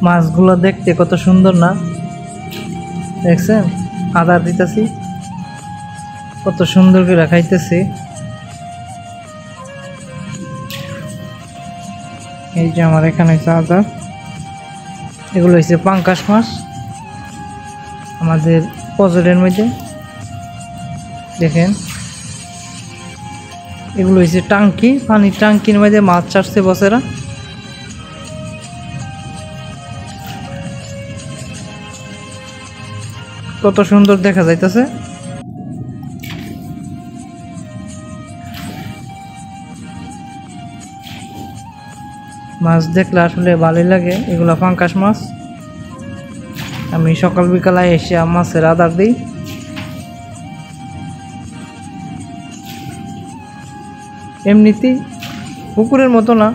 মাছগুলো দেখতে কত সুন্দর না, দেখছেন? আদার দিতেছি, কত সুন্দর করে খাইতেছে। এই যে আমার এখানে হচ্ছে আদা, এগুলো হচ্ছে পাঙ্কাশ মাছ আমাদের পজরের মধ্যে, দেখেন। এগুলো হচ্ছে টাঙ্কি, পানির টাঙ্কির মধ্যে মাছ ছাড়ছে বছেরা। কত সুন্দর দেখা যাইতেছে। মাছ দেখলে আসলে ভালোই লাগে। এগুলো পাঙ্কাশ মাছ। আমি সকাল বিকালে এসে মাছের আদার দিই। এমনিতেই পুকুরের মতো না,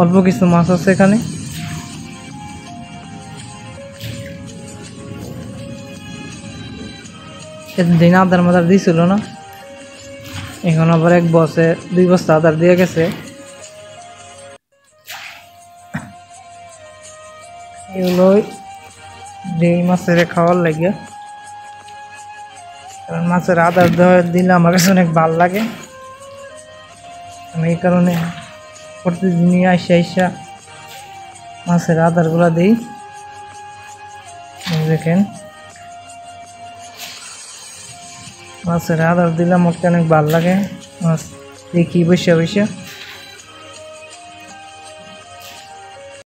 অল্প কিছু মাছ আছে এখানে। এতদিন আদার মাদার দিয়েছিল না, এখন আবার 1 বছর 2 বস্তা আদার দিয়ে গেছে। এগুলো যেই মাছের খাওয়ার লাগে, কারণ মাছের আদার দিলে আমার কাছে অনেক ভালো লাগে। আমি এই কারণে প্রতিদিনই আইসা মাছের আদারগুলা দিই। দেখেন, মাছের আদার দিলে আমার অনেক ভালো লাগে। মাছ দেখি বসে বসে।